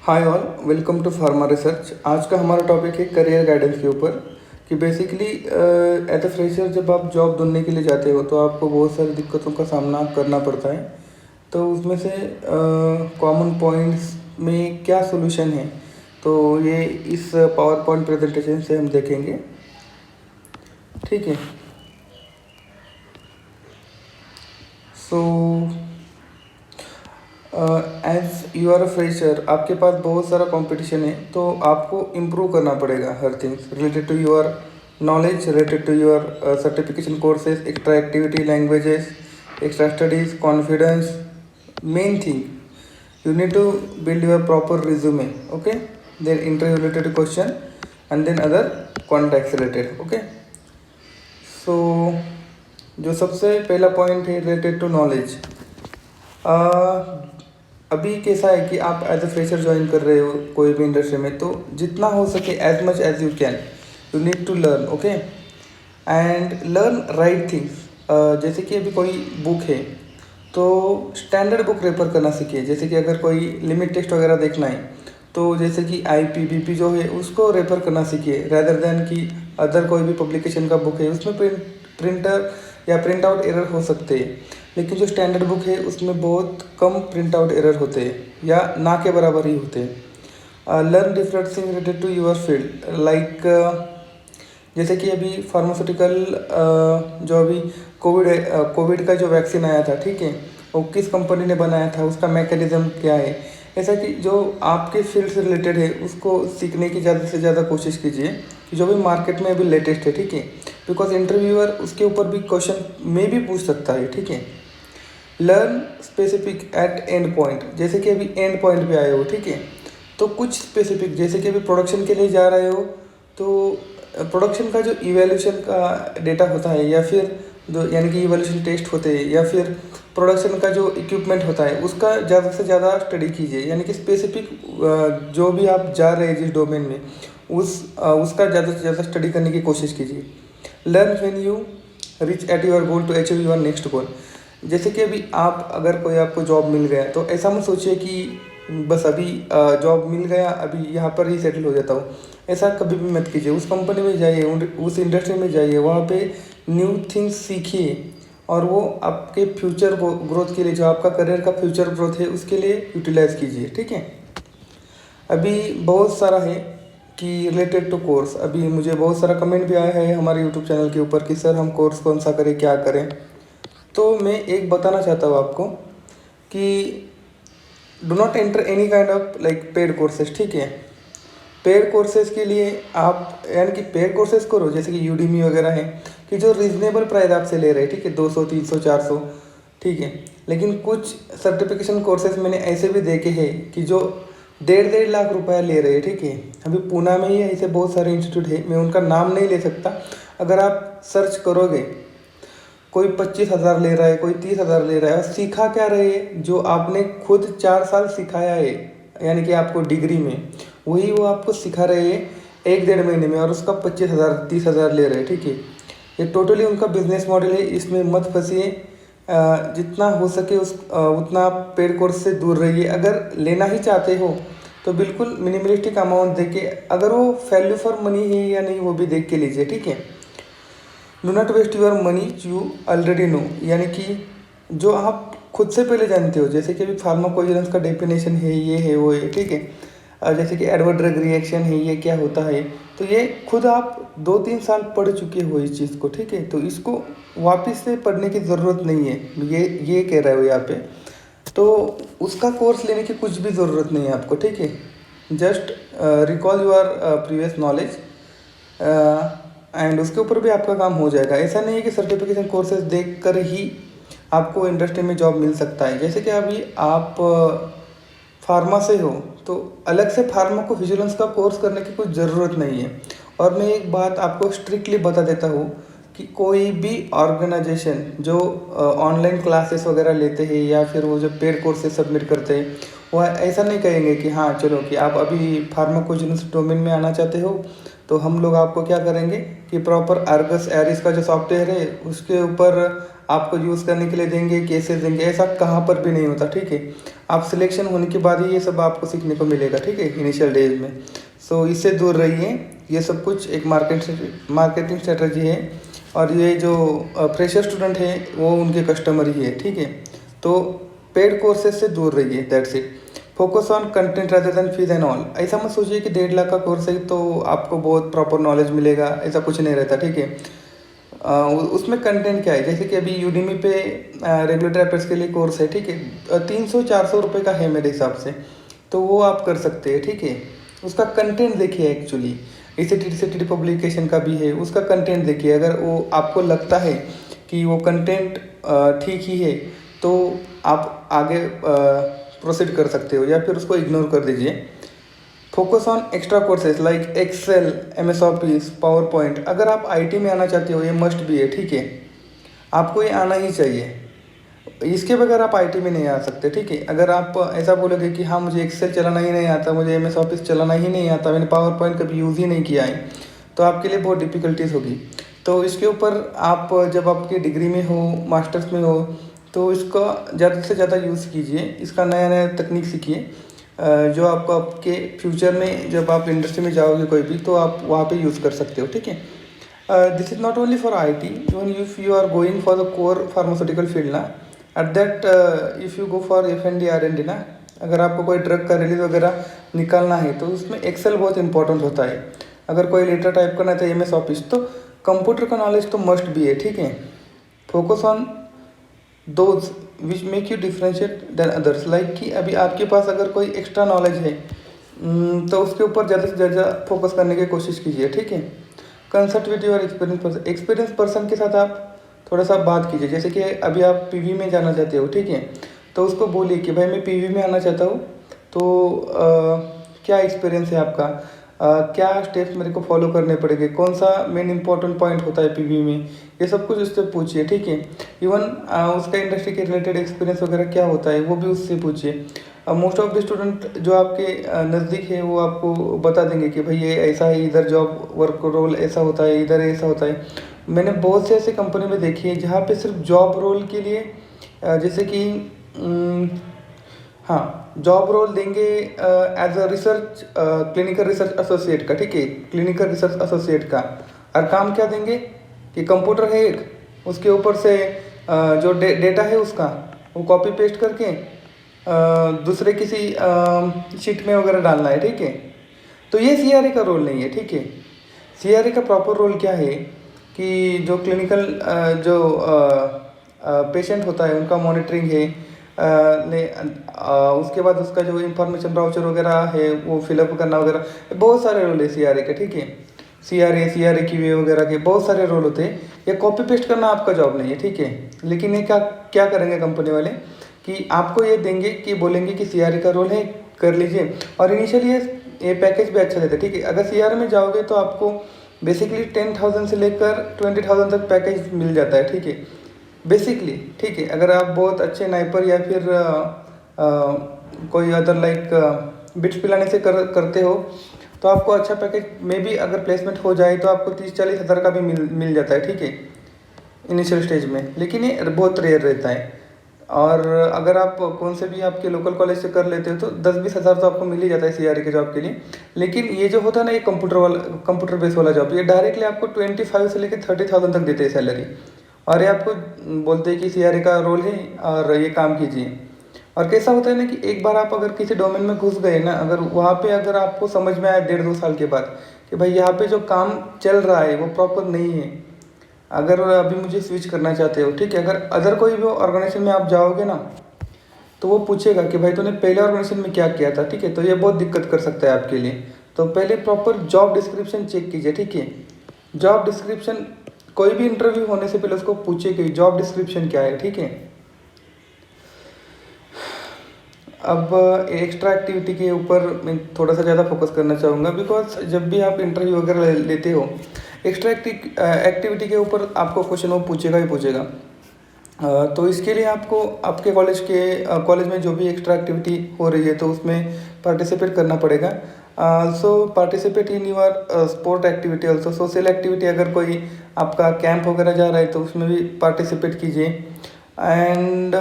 Hi all, welcome to pharma research. आज का हमारा टॉपिक है करियर गाइडेंस के ऊपर कि बेसिकली एज अ फ्रेशर जब आप जॉब ढूंढने के लिए जाते हो तो आपको बहुत सारी दिक्कतों का सामना करना पड़ता है। तो उसमें से कॉमन पॉइंट्स में क्या सोल्यूशन है, तो ये इस पावर पॉइंट प्रेजेंटेशन से हम देखेंगे। ठीक है। So as you are a fresher, आपके पास बहुत सारा कंपटीशन है, तो आपको इम्प्रूव करना पड़ेगा हर things related to your knowledge, related to your certification courses, extra activity, languages, extra studies, confidence. Main thing, you need to build your proper resume, okay, then interview related question and then other contacts related, okay. So जो सबसे पहला point है related to knowledge. अभी कैसा है कि आप as a fresher join कर रहे हो कोई भी इंडस्ट्री में, तो जितना हो सके as much as you can you need to learn, okay, and learn right things. जैसे कि अभी कोई बुक है तो स्टैंडर्ड बुक रेफर करना सीखिए। जैसे कि अगर कोई लिमिट टेस्ट वगैरह देखना है तो जैसे कि IPBP जो है उसको रेफर करना सीखिए, रैदर देन कि अदर कोई भी पब्लिकेशन का बुक है उसमें प्रिंटर या प्रिंट आउट एरर हो सकते हैं, लेकिन जो स्टैंडर्ड बुक है उसमें बहुत कम प्रिंट आउट एरर होते हैं या ना के बराबर ही होते हैं। Learn different thing related to your field, like जैसे कि अभी फार्मास्यूटिकल जो अभी कोविड का जो वैक्सीन आया था, ठीक है, वो किस कंपनी ने बनाया था, उसका मैकेनिज्म क्या है। ऐसा कि जो आपके फील्ड से रिलेटेड है उसको सीखने की ज़्यादा से ज़्यादा कोशिश कीजिए कि जो भी मार्केट में अभी लेटेस्ट है, ठीक है, बिकॉज इंटरव्यूअर उसके ऊपर भी क्वेश्चन में भी पूछ सकता है, ठीक है। Learn specific at end point, जैसे कि अभी एंड पॉइंट पे आए हो, ठीक है, तो कुछ स्पेसिफिक जैसे कि अभी प्रोडक्शन के लिए जा रहे हो तो प्रोडक्शन का जो इवैल्यूएशन का डेटा होता है या फिर जो यानी कि इवैल्यूएशन टेस्ट होते हैं या फिर प्रोडक्शन का जो इक्विपमेंट होता है उसका ज़्यादा से ज़्यादा स्टडी कीजिए। यानी कि स्पेसिफिक जो भी आप जा रहे हैं जिस डोमेन में उसका ज़्यादा से ज़्यादा स्टडी करने की कोशिश कीजिए। Learn when you reach at your goal to achieve your next goal. जैसे कि अभी आप अगर कोई आपको जॉब मिल गया तो ऐसा मत सोचिए कि बस अभी जॉब मिल गया अभी यहाँ पर ही सेटल हो जाता हूँ। ऐसा कभी भी मत कीजिए। उस कंपनी में जाइए, उस इंडस्ट्री में जाइए, वहाँ पे न्यू थिंग्स सीखिए और वो आपके फ्यूचर ग्रोथ के लिए, जो आपका करियर का फ्यूचर ग्रोथ है उसके लिए यूटिलाइज कीजिए, ठीक है। अभी बहुत सारा है कि रिलेटेड टू कोर्स, अभी मुझे बहुत सारा कमेंट भी आया है हमारे यूट्यूब चैनल के ऊपर कि सर हम कोर्स कौन सा करें, क्या करें। तो मैं एक बताना चाहता हूँ आपको कि do not enter any kind of like paid courses, ठीक है। पेड कोर्सेज के लिए आप यानी कि पेड कोर्सेज करो जैसे कि यूडीमी वगैरह है कि जो रीजनेबल प्राइस आपसे ले रहे हैं, ठीक है, 200 300 400, ठीक है। लेकिन कुछ सर्टिफिकेशन कोर्सेज मैंने ऐसे भी देखे हैं कि जो 1.5 लाख रुपया ले रहे हैं, ठीक है। अभी पूना में ही ऐसे बहुत सारे इंस्टीट्यूट है, मैं उनका नाम नहीं ले सकता। अगर आप सर्च करोगे कोई 25,000 ले रहा है, कोई 30,000 ले रहा है, और सीखा क्या रहे है जो आपने खुद 4 साल सिखाया है यानी कि आपको डिग्री में, वही वो आपको सिखा रहे हैं 1 डेढ़ महीने में और उसका 25,000 30,000 ले रहे हैं, ठीक है। ये टोटली उनका बिजनेस मॉडल है, इसमें मत फंसिए। जितना हो सके उतना पेड कोर्स से दूर रहिए। अगर लेना ही चाहते हो तो बिल्कुल मिनिमलिस्टिक अमाउंट देके, अगर वो वैल्यू फॉर मनी है या नहीं वो भी देख के लीजिए, ठीक है। Do not waste your money you already know, यानी कि जो आप खुद से पहले जानते हो। जैसे कि अभी फार्माकोविजिलेंस का डेफिनेशन है, ये है, वो है, ठीक है। जैसे कि एडवर्ड ड्रग रिएक्शन है, ये क्या होता है, तो ये खुद आप 2-3 साल पढ़ चुके हो इस चीज़ को, ठीक है। तो इसको वापस से पढ़ने की ज़रूरत नहीं है, ये कह रहे हो यहाँ पे। तो उसका कोर्स लेने की कुछ भी ज़रूरत नहीं है आपको, ठीक है। Just recall your previous knowledge and उसके ऊपर भी आपका काम हो जाएगा। ऐसा नहीं है कि सर्टिफिकेशन कोर्सेज देख कर ही आपको इंडस्ट्री में जॉब मिल सकता है। जैसे कि अभी आप फार्मा से हो तो अलग से फार्मा को विजिलेंस का कोर्स करने की कोई ज़रूरत नहीं है। और मैं एक बात आपको स्ट्रिक्टली बता देता हूँ कि कोई भी ऑर्गेनाइजेशन जो ऑनलाइन क्लासेस वगैरह लेते हैं या फिर वो जो पेड कोर्सेज सबमिट करते हैं, वो ऐसा नहीं कहेंगे कि हाँ चलो कि आप अभी फार्माकोविजिलेंस डोमेन में आना चाहते हो तो हम लोग आपको क्या करेंगे कि प्रॉपर आर्गस एरिस का जो सॉफ्टवेयर है उसके ऊपर आपको यूज़ करने के लिए देंगे, कैसे देंगे, ऐसा कहाँ पर भी नहीं होता, ठीक है। आप सिलेक्शन होने के बाद ही ये सब आपको सीखने को मिलेगा, ठीक है, इनिशियल डेज में। सो इससे दूर रहिए, ये सब कुछ एक मार्केटिंग स्ट्रेटजी है, और ये जो फ्रेशर स्टूडेंट है वो उनके कस्टमर ही है, ठीक है। तो पेड कोर्सेज से दूर रहिए, that's it. Focus on content rather than fees and all. ऐसा मत सोचिए कि 1.5 लाख का कोर्स है तो आपको बहुत प्रॉपर नॉलेज मिलेगा, ऐसा कुछ नहीं रहता, ठीक है। उसमें कंटेंट क्या है, जैसे कि अभी यूडीमी पे रेगुलर ट्रैपर्स के लिए कोर्स है, ठीक है, 300-400 रुपये का है मेरे हिसाब से, तो वो आप कर सकते हैं, ठीक है। उसका कंटेंट देखिए, एक्चुअली इसे पब्लिकेशन का भी है, उसका कंटेंट देखिए। अगर वो आपको लगता है कि वो कंटेंट ठीक ही है तो आप आगे प्रोसीड कर सकते हो, या फिर उसको इग्नोर कर दीजिए। Focus on extra courses like Excel, MS Office, PowerPoint. अगर आप IT में आना चाहते हो, ये मस्ट भी है, ठीक है, आपको ये आना ही चाहिए, इसके बगैर आप IT में नहीं आ सकते, ठीक है। अगर आप ऐसा बोलोगे कि हाँ मुझे एक्सेल चलाना ही नहीं आता, मुझे MS ऑफिस चलाना ही नहीं आता, मैंने पावर पॉइंट कभी यूज़ ही नहीं किया है, तो आपके लिए बहुत डिफ़िकल्टीज होगी। तो इसके ऊपर आप जब आपकी डिग्री में हो, मास्टर्स में हो, तो इसका ज़्यादा से ज़्यादा यूज़ कीजिए, इसका नया नया तकनीक सीखिए, जो आपको आपके फ्यूचर में जब आप इंडस्ट्री में जाओगे कोई भी, तो आप वहाँ पे यूज़ कर सकते हो, ठीक है। This is not only for IT, even if you are going for the core pharmaceutical field ना, at that if you go for F&D R&D ना, अगर आपको कोई ड्रग का रिलीज वगैरह निकालना है तो उसमें एक्सेल बहुत इंपॉर्टेंट होता है। अगर कोई लेटर टाइप करना है तो MS ऑफिस, तो कंप्यूटर का नॉलेज तो मस्ट भी है, ठीक है। Focus on those which make you differentiate than others, like कि अभी आपके पास अगर कोई एक्स्ट्रा नॉलेज है तो उसके ऊपर ज़्यादा से ज़्यादा फोकस करने की कोशिश कीजिए, ठीक है। Consult with your experience person के साथ आप थोड़ा सा बात कीजिए, जैसे कि अभी आप PV में जाना चाहते हो, ठीक है, तो उसको बोलिए कि भाई मैं PV में आना चाहता हूँ, तो क्या एक्सपीरियंस है आपका, क्या स्टेप्स मेरे को फॉलो करने पड़ेंगे, कौन सा मेन इंपॉर्टेंट पॉइंट होता है PV में, ये सब कुछ उससे पूछिए, ठीक है। इवन उसका इंडस्ट्री के रिलेटेड एक्सपीरियंस वगैरह क्या होता है वो भी उससे पूछिए। मोस्ट ऑफ द स्टूडेंट जो आपके नज़दीक है वो आपको बता देंगे कि भाई ये ऐसा है, इधर जॉब वर्क रोल ऐसा होता है, इधर ऐसा होता है। मैंने बहुत से ऐसे कंपनी में देखी है जहाँ पे सिर्फ जॉब रोल के लिए जैसे कि हाँ, जॉब रोल देंगे as a research, clinical research associate का, ठीक है, क्लिनिकल रिसर्च एसोसिएट का। और काम क्या देंगे कि कंप्यूटर है एक, उसके ऊपर से जो डेटा है उसका वो कॉपी पेस्ट करके दूसरे किसी शीट में वगैरह डालना है, ठीक है। तो ये CRA का रोल नहीं है, ठीक है। CRA का प्रॉपर रोल क्या है कि जो क्लिनिकल जो पेशेंट होता है उनका मॉनिटरिंग है, उसके बाद उसका जो इंफॉर्मेशन ब्राउचर वगैरह है वो फिलअप करना वगैरह, बहुत सारे रोल है CRA के, ठीक है। CRA QA वगैरह के बहुत सारे रोल होते हैं, ये कॉपी पेस्ट करना आपका जॉब नहीं है, ठीक है। लेकिन ये क्या क्या करेंगे कंपनी वाले कि आपको ये देंगे कि बोलेंगे कि CRA का रोल है, कर लीजिए, और इनिशियली ये पैकेज भी अच्छा देता है, ठीक है। अगर CRA में जाओगे तो आपको बेसिकली 10,000 से लेकर 20,000 तक पैकेज मिल जाता है, ठीक है, बेसिकली, ठीक है। अगर आप बहुत अच्छे नाइपर या फिर कोई अदर लाइक बिट्स पिलाने से करते हो तो आपको अच्छा पैकेज में भी अगर प्लेसमेंट हो जाए तो आपको 30-40 हज़ार का भी मिल जाता है, ठीक है, इनिशियल स्टेज में। लेकिन ये बहुत रेयर रहता है। और अगर आप कौन से भी आपके लोकल कॉलेज से कर लेते हो तो 10-20 हज़ार तो आपको मिल ही जाता है CRA के जॉब के लिए। लेकिन ये जो होता है ना, ये कंप्यूटर बेस वाला जॉब, ये डायरेक्टली आपको 25 से लेकर 30,000 तक देते हैं सैलरी, और ये आपको बोलते हैं कि CRA का रोल है और ये काम कीजिए। और कैसा होता है ना कि एक बार आप अगर किसी डोमेन में घुस गए ना, अगर वहाँ पे अगर आपको समझ में आया 1.5-2 साल के बाद कि भाई यहाँ पे जो काम चल रहा है वो प्रॉपर नहीं है, अगर अभी मुझे स्विच करना चाहते हो, ठीक है, अगर अदर कोई भी ऑर्गेनाइजेशन में आप जाओगे ना तो वो पूछेगा कि भाई तूने पहले ऑर्गेनाइजेशन में क्या किया था, ठीक है, तो ये बहुत दिक्कत कर सकता है आपके लिए। तो पहले प्रॉपर जॉब डिस्क्रिप्शन चेक कीजिए, ठीक है। जॉब डिस्क्रिप्शन, कोई भी इंटरव्यू होने से पहले उसको पूछिए कि जॉब डिस्क्रिप्शन क्या है, ठीक है। अब एक्स्ट्रा एक्टिविटी के ऊपर मैं थोड़ा सा ज़्यादा फोकस करना चाहूँगा, बिकॉज जब भी आप इंटरव्यू वगैरह लेते हो, एक्स्ट्रा एक्टिविटी के ऊपर आपको क्वेश्चन वो पूछेगा ही पूछेगा। तो इसके लिए आपको आपके कॉलेज में जो भी एक्स्ट्रा एक्टिविटी हो रही है तो उसमें पार्टिसिपेट करना पड़ेगा। Also participate in your sport activity, also social activity, अगर कोई आपका कैंप वगैरह जा रहा है तो उसमें भी पार्टिसिपेट कीजिए। एंड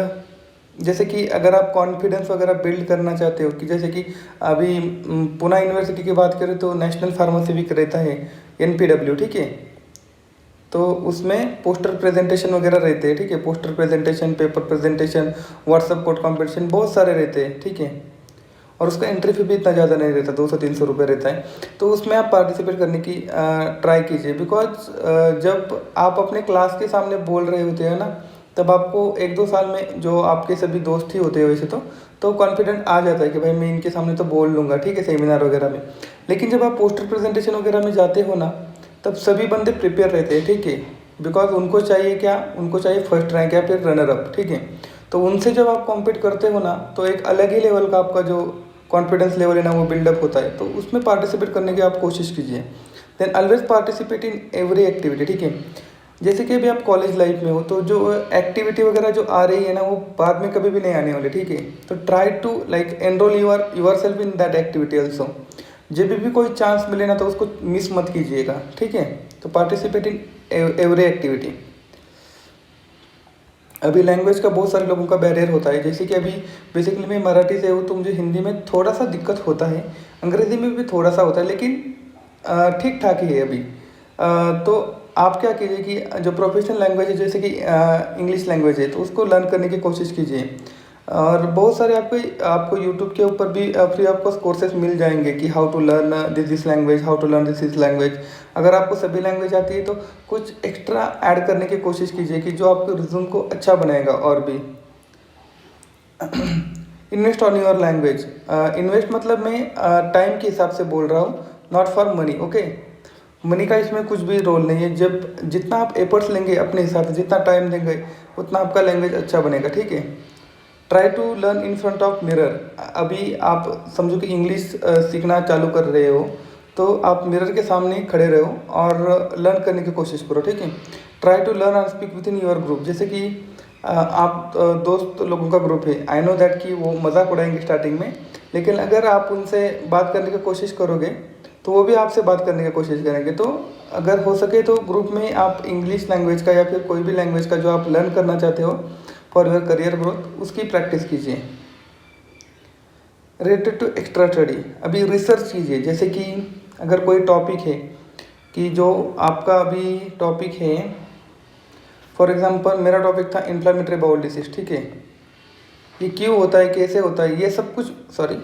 जैसे कि अगर आप कॉन्फिडेंस वगैरह बिल्ड करना चाहते हो, कि जैसे कि अभी पुणे यूनिवर्सिटी की बात करें तो नेशनल फार्मेसी वीक रहता है, NPW, ठीक है। तो उसमें पोस्टर प्रेजेंटेशन वगैरह रहते हैं, ठीक है। Poster presentation, paper presentation, WhatsApp code competition, बहुत सारे रहते हैं, ठीक है। और उसका एंट्री फी भी इतना ज़्यादा नहीं रहता, 200-300 रुपये रहता है। तो उसमें आप पार्टिसिपेट करने की ट्राई कीजिए, बिकॉज जब आप अपने क्लास के सामने बोल रहे होते हैं ना, तब आपको 1-2 साल में जो आपके सभी दोस्त ही होते हैं वैसे तो कॉन्फिडेंट आ जाता है कि भाई मैं इनके सामने तो बोल लूँगा, ठीक है, सेमिनार वगैरह में। लेकिन जब आप पोस्टर प्रेजेंटेशन वगैरह में जाते हो ना, तब सभी बंदे प्रिपेयर रहते हैं, ठीक है। बिकॉज उनको चाहिए क्या, उनको चाहिए फर्स्ट रैंक या फिर रनर अप, ठीक है। तो उनसे जब आप कॉम्पीट करते हो ना, तो एक अलग ही लेवल का आपका जो कॉन्फिडेंस लेवल है ना, वो बिल्डअप होता है। तो उसमें पार्टिसिपेट करने की आप कोशिश कीजिए। Then always participate in every activity, ठीक है। जैसे कि अभी आप कॉलेज लाइफ में हो, तो जो एक्टिविटी वगैरह जो आ रही है ना, वो बाद में कभी भी नहीं आने वाली, ठीक है। तो try to like enrol yourself in that activity also. जब भी कोई चांस मिले ना, तो उसको मिस मत कीजिएगा, ठीक है। तो पार्टिसिपेट इन एवरी एक्टिविटी। अभी लैंग्वेज का बहुत सारे लोगों का बैरियर होता है, जैसे कि अभी बेसिकली मैं मराठी से हूँ, तो मुझे हिंदी में थोड़ा सा दिक्कत होता है, अंग्रेज़ी में भी थोड़ा सा होता है, लेकिन ठीक ठाक ही है अभी। तो आप क्या कीजिए कि जो प्रोफेशनल लैंग्वेज है, जैसे कि इंग्लिश लैंग्वेज है, तो उसको लर्न करने की कोशिश कीजिए। और बहुत सारे आपको यूट्यूब के ऊपर भी फ्री ऑफ कॉस्ट कोर्सेज मिल जाएंगे कि how to learn this language, how to learn this language. अगर आपको सभी लैंग्वेज आती है तो कुछ एक्स्ट्रा ऐड करने की कोशिश कीजिए कि जो आपके रिज्यूम को अच्छा बनाएगा। और भी invest on your language. Invest मतलब मैं टाइम के हिसाब से बोल रहा हूँ, not for money, okay. Money का इसमें कुछ भी रोल नहीं है। जब जितना आप एफर्ट्स लेंगे अपने हिसाब से, जितना टाइम देंगे, उतना आपका लैंग्वेज अच्छा बनेगा, ठीक है। Try to learn in front of mirror. अभी आप समझो कि इंग्लिश सीखना चालू कर रहे हो, तो आप मिरर के सामने खड़े रहो और लर्न करने की कोशिश करो, ठीक है। Try to learn and speak with in your group. जैसे कि आप दोस्त लोगों का ग्रुप है, आई नो दैट कि वो मजाक उड़ाएंगे स्टार्टिंग में, लेकिन अगर आप उनसे बात करने की कोशिश करोगे तो वो भी आपसे बात करने की कोशिश करेंगे। तो अगर हो सके तो ग्रुप में आप इंग्लिश लैंग्वेज का या फिर कोई भी लैंग्वेज का जो आप लर्न करना चाहते हो फॉर योर करियर ग्रोथ, उसकी प्रैक्टिस कीजिए। रिलेटेड टू एक्स्ट्रा स्टडी, अभी रिसर्च कीजिए। जैसे कि अगर कोई टॉपिक है, कि जो आपका अभी टॉपिक है, फॉर एग्जांपल मेरा टॉपिक था इन्फ्लेमेटरी बाउल डिसीज, ठीक है। ये क्यों होता है, कैसे होता है, ये सब कुछ, सॉरी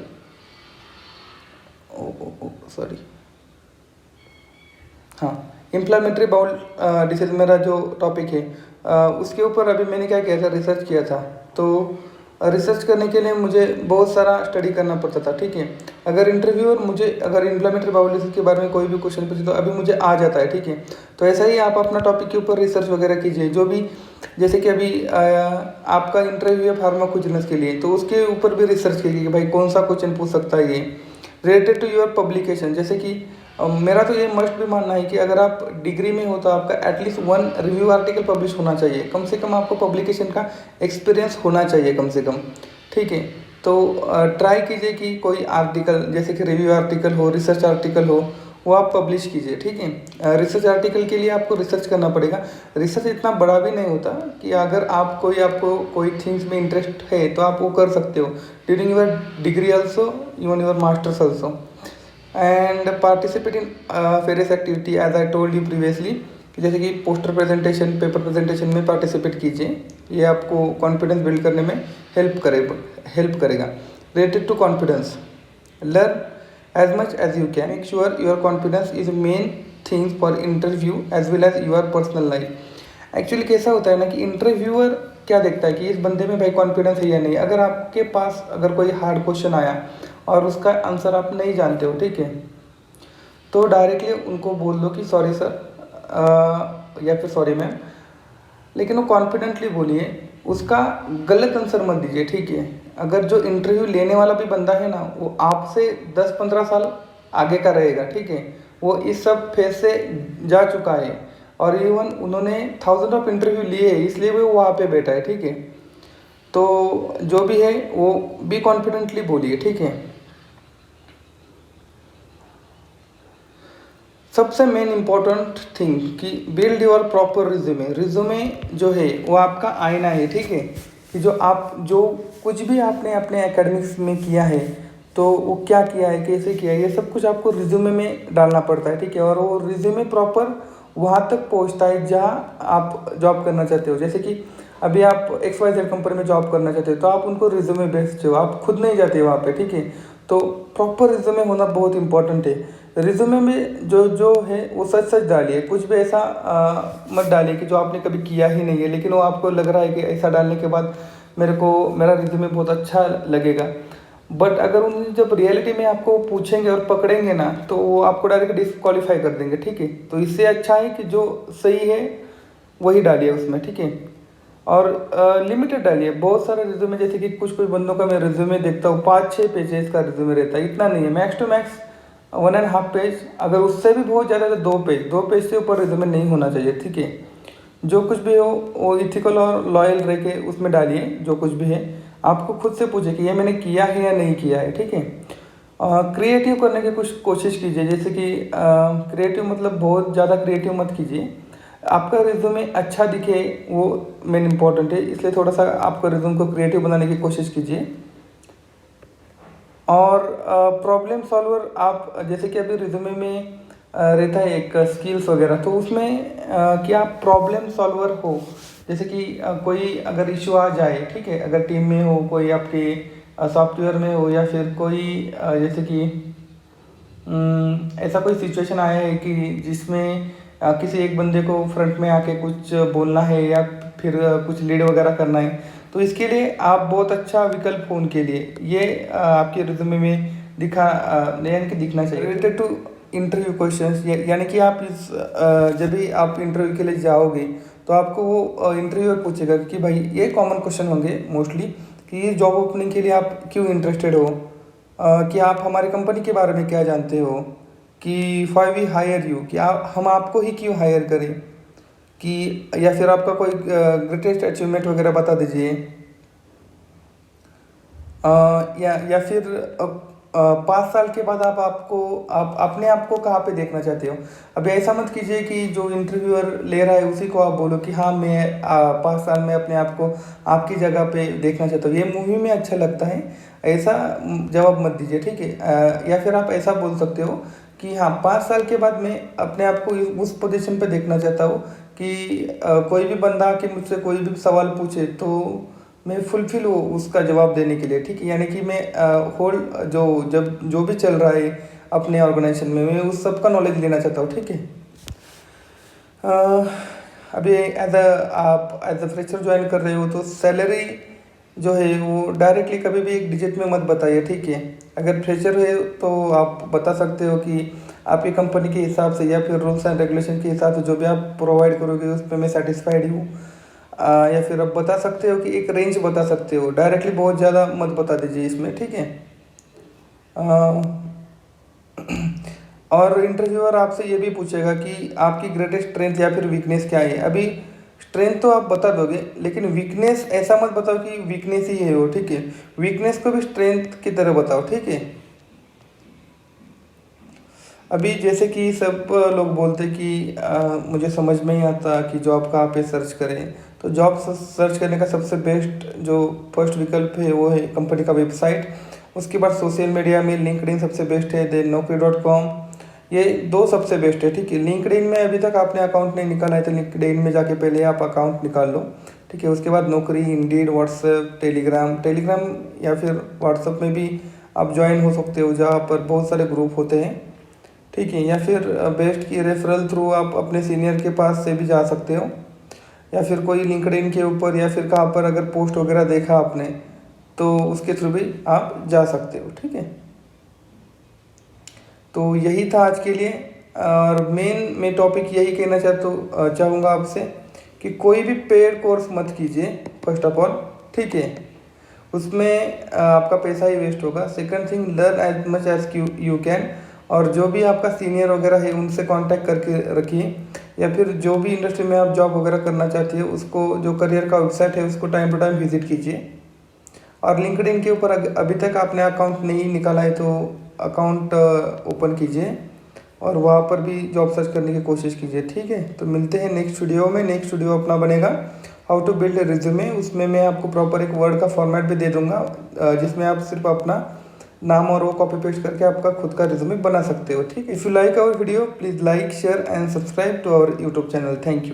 सॉरी हाँ, इन्फ्लेमेटरी बाउल डिसीज मेरा जो टॉपिक है, उसके ऊपर अभी मैंने क्या किया था, रिसर्च किया था। तो रिसर्च करने के लिए मुझे बहुत सारा स्टडी करना पड़ता था, ठीक है। अगर इंटरव्यूअर मुझे अगर इन्फ्लेमेटरी बाउल डिसीज के बारे में कोई भी क्वेश्चन पूछे तो अभी मुझे आ जाता है, ठीक है। तो ऐसा ही आप अपना टॉपिक के ऊपर रिसर्च वगैरह कीजिए। जो भी जैसे कि अभी आपका इंटरव्यू है फार्माकोजेनेसिस के लिए, तो उसके ऊपर भी रिसर्च कीजिए कि भाई कौन सा क्वेश्चन पूछ सकता है ये। रिलेटेड टू योर पब्लिकेशन, जैसे कि मेरा तो ये मस्ट भी मानना है कि अगर आप डिग्री में हो तो आपका एटलीस्ट 1 रिव्यू आर्टिकल पब्लिश होना चाहिए, कम से कम आपको पब्लिकेशन का एक्सपीरियंस होना चाहिए कम से कम, ठीक है। तो ट्राई कीजिए कि कोई आर्टिकल, जैसे कि रिव्यू आर्टिकल हो, रिसर्च आर्टिकल हो, वो आप पब्लिश कीजिए, ठीक है। रिसर्च आर्टिकल के लिए आपको रिसर्च करना पड़ेगा। रिसर्च इतना बड़ा भी नहीं होता, कि अगर आपको कोई थिंग्स में इंटरेस्ट है तो आप वो कर सकते हो during your degree also, even your masters also. And participate in various activity as I told you previously, जैसे कि पोस्टर प्रेजेंटेशन, पेपर प्रेजेंटेशन में पार्टिसिपेट कीजिए। ये आपको कॉन्फिडेंस बिल्ड करने में हेल्प करेगा। Related to confidence, learn as much as you can, make sure your confidence is main things for interview as well as your personal life. Actually कैसा होता है ना कि इंटरव्यूअर क्या देखता है कि इस बंदे में भाई कॉन्फिडेंस है या नहीं। अगर आपके पास अगर कोई हार्ड क्वेश्चन आया और उसका आंसर आप नहीं जानते हो, ठीक है, तो डायरेक्टली उनको बोल दो कि सॉरी सर या फिर सॉरी मैम, लेकिन वो कॉन्फिडेंटली बोलिए, उसका गलत आंसर मत दीजिए, ठीक है। अगर जो इंटरव्यू लेने वाला भी बंदा है ना, वो आपसे 10-15 साल आगे का रहेगा, ठीक है। वो इस सब फेज से जा चुका है और इवन उन्होंने 1000 ऑफ इंटरव्यू लिए है, इसलिए वो वहाँ पे बैठा है, ठीक है। तो जो भी है वो भी कॉन्फिडेंटली बोलिए, ठीक है। सबसे मेन इम्पोर्टेंट थिंग कि build your proper resume. Resume जो है वो आपका आईना है, ठीक है। कि जो कुछ भी आपने अपने एकेडमिक्स में किया है, तो वो क्या किया है, कैसे किया है, ये सब कुछ आपको रिज्यूमे में डालना पड़ता है, ठीक है। और वो रिज्यूमे प्रॉपर वहाँ तक पहुँचता है जहाँ आप जॉब करना चाहते हो। जैसे कि अभी आप XYZ कंपनी में जॉब करना चाहते हो, तो आप उनको रिज्यूमे भेजते हो, आप खुद नहीं जाते वहाँ पे, ठीक है। तो प्रॉपर रिज्यूमे होना बहुत इंपॉर्टेंट है। रिज्यूमे में जो जो है वो सच सच डालिए, कुछ भी ऐसा मत डालिए कि जो आपने कभी किया ही नहीं है, लेकिन वो आपको लग रहा है कि ऐसा डालने के बाद मेरा रिज्यूमे बहुत अच्छा लगेगा। बट अगर उन जब रियलिटी में आपको पूछेंगे और पकड़ेंगे ना, तो वो आपको डायरेक्ट डिस्क्वालीफाई कर देंगे, ठीक है। तो इससे अच्छा है कि जो सही है वही डालिए उसमें, ठीक है। और लिमिटेड डालिए। बहुत सारे रिज्यूमे, जैसे कि कुछ बंदों का मैं रिज्यूमे देखता हूँ 5-6 पेजेस का रिज्यूमे रहता है, इतना नहीं है। मैक्स टू मैक्स 1.5 पेज, अगर उससे भी बहुत ज़्यादा तो 2 पेज से ऊपर रिज्यूमे नहीं होना चाहिए, ठीक है। जो कुछ भी हो वो इथिकल और लॉयल रह के उसमें डालिए। जो कुछ भी है आपको खुद से पूछे कि ये मैंने किया है या नहीं किया है, ठीक है। क्रिएटिव करने की कुछ कोशिश कीजिए। जैसे कि क्रिएटिव मतलब बहुत ज़्यादा क्रिएटिव मत कीजिए। आपका रिज्यूमे अच्छा दिखे वो मेन इम्पॉर्टेंट है, इसलिए थोड़ा सा आपका रिज्यूम को क्रिएटिव बनाने की कोशिश कीजिए। और प्रॉब्लम सॉल्वर, आप जैसे कि अभी रिज्यूमे में रहता है एक स्किल्स वगैरह, तो उसमें कि आप प्रॉब्लम सॉल्वर हो। जैसे कि कोई अगर इशू आ जाए, ठीक है, अगर टीम में हो, कोई आपके सॉफ्टवेयर में हो, या फिर कोई जैसे कि ऐसा कोई सिचुएशन आया है कि जिसमें किसी एक बंदे को फ्रंट में आके कुछ बोलना है, या फिर कुछ लीड वगैरह करना है, तो इसके लिए आप बहुत अच्छा विकल्प हो उनके लिए। ये आपके रिज्यूमे में यानी कि दिखना चाहिए। रिलेटेड टू इंटरव्यू क्वेश्चंस, यानी कि आप जब भी आप इंटरव्यू के लिए जाओगे, तो आपको वो इंटरव्यूअर पूछेगा कि भाई, ये कॉमन क्वेश्चन होंगे मोस्टली, कि ये जॉब ओपनिंग के लिए आप क्यों इंटरेस्टेड हो, कि आप हमारी कंपनी के बारे में क्या जानते हो, कि वाई वी हायर यू, कि हम आपको ही क्यों हायर करें, कि या फिर आपका कोई ग्रेटेस्ट अचीवमेंट वगैरह बता दीजिए। या फिर 5 साल के बाद आप अपने आप को कहाँ पे देखना चाहते हो। अभी ऐसा मत कीजिए कि जो इंटरव्यूअर ले रहा है उसी को आप बोलो कि हाँ, मैं 5 साल में अपने आप को आपकी जगह पे देखना चाहता हूँ, ये मूवी में अच्छा लगता है, ऐसा जवाब मत दीजिए, ठीक है। या फिर आप ऐसा बोल सकते हो कि हाँ, 5 साल के बाद मैं अपने आप को उस पोजीशन पे देखना चाहता हूँ कि कोई भी बंदा कि मुझसे कोई भी सवाल पूछे तो मैं फुलफिल हो उसका जवाब देने के लिए, ठीक है। यानी कि मैं होल जो भी चल रहा है अपने ऑर्गेनाइजेशन में, मैं उस सब का नॉलेज लेना चाहता हूँ, ठीक है। अभी आप एज अ फ्रेशर ज्वाइन कर रहे हो, तो सैलरी जो है वो डायरेक्टली कभी भी एक डिजिट में मत बताइए, ठीक है। अगर फ्रेशर है तो आप बता सकते हो कि आपकी कंपनी के हिसाब से या फिर रूल्स एंड रेगुलेशन के हिसाब से जो भी आप प्रोवाइड करोगे उस पर मैं सेटिस्फाइड हूँ। या फिर आप बता सकते हो कि एक रेंज बता सकते हो, डायरेक्टली बहुत ज़्यादा मत बता दीजिए इसमें, ठीक है। और इंटरव्यूअर आपसे ये भी पूछेगा कि आपकी ग्रेटेस्ट स्ट्रेंथ या फिर वीकनेस क्या है। अभी स्ट्रेंथ तो आप बता दोगे, लेकिन वीकनेस ऐसा मत बताओ कि वीकनेस ही है वो, ठीक है। वीकनेस को भी स्ट्रेंथ की तरह बताओ, ठीक है। अभी जैसे कि सब लोग बोलते कि मुझे समझ में ही आता कि जॉब कहाँ पे सर्च करें, तो जॉब सर्च करने का सबसे बेस्ट जो फर्स्ट विकल्प है वो है कंपनी का वेबसाइट। उसके बाद सोशल मीडिया में लिंक्डइन सबसे बेस्ट है, देन naukri.com, ये दो सबसे बेस्ट है, ठीक है। लिंक्डइन में अभी तक आपने अकाउंट नहीं निकाला है तो लिंक्डइन में जाके पहले आप अकाउंट निकाल लो, ठीक है। उसके बाद नौकरी, इंडीड, व्हाट्सएप, टेलीग्राम या फिर व्हाट्सएप में भी आप ज्वाइन हो सकते हो, जहाँ पर बहुत सारे ग्रुप होते हैं, ठीक है। या फिर बेस्ट की रेफरल थ्रू आप अपने सीनियर के पास से भी जा सकते हो, या फिर कोई लिंक्डइन के ऊपर या फिर कहाँ पर अगर पोस्ट वगैरह देखा आपने तो उसके थ्रू भी आप जा सकते हो, ठीक है। तो यही था आज के लिए। और मैं टॉपिक यही कहना चाहूँगा आपसे कि कोई भी पेड कोर्स मत कीजिए फर्स्ट ऑफ ऑल, ठीक है। उसमें आपका पैसा ही वेस्ट होगा। Second thing, learn as much as you can. और जो भी आपका सीनियर वगैरह है उनसे कांटेक्ट करके रखिए, या फिर जो भी इंडस्ट्री में आप जॉब वगैरह करना चाहती है उसको, जो करियर का वेबसाइट है उसको टाइम टू टाइम विजिट कीजिए। और लिंक्डइन के ऊपर अभी तक आपने अकाउंट नहीं निकाला है तो अकाउंट ओपन कीजिए। और वहाँ पर भी जॉब सर्च करने की कोशिश कीजिए, ठीक है। तो मिलते हैं नेक्स्ट वीडियो में। नेक्स्ट वीडियो अपना बनेगा हाउ टू बिल्ड रिज्यूमे। उसमें मैं आपको प्रॉपर एक वर्ड का फॉर्मेट भी दे दूंगा, जिसमें आप सिर्फ अपना नाम और वो कॉपी पेस्ट करके आपका खुद का रिज्यूमे बना सकते हो, ठीक है। If you like our video please like share and subscribe to our YouTube channel. Thank you.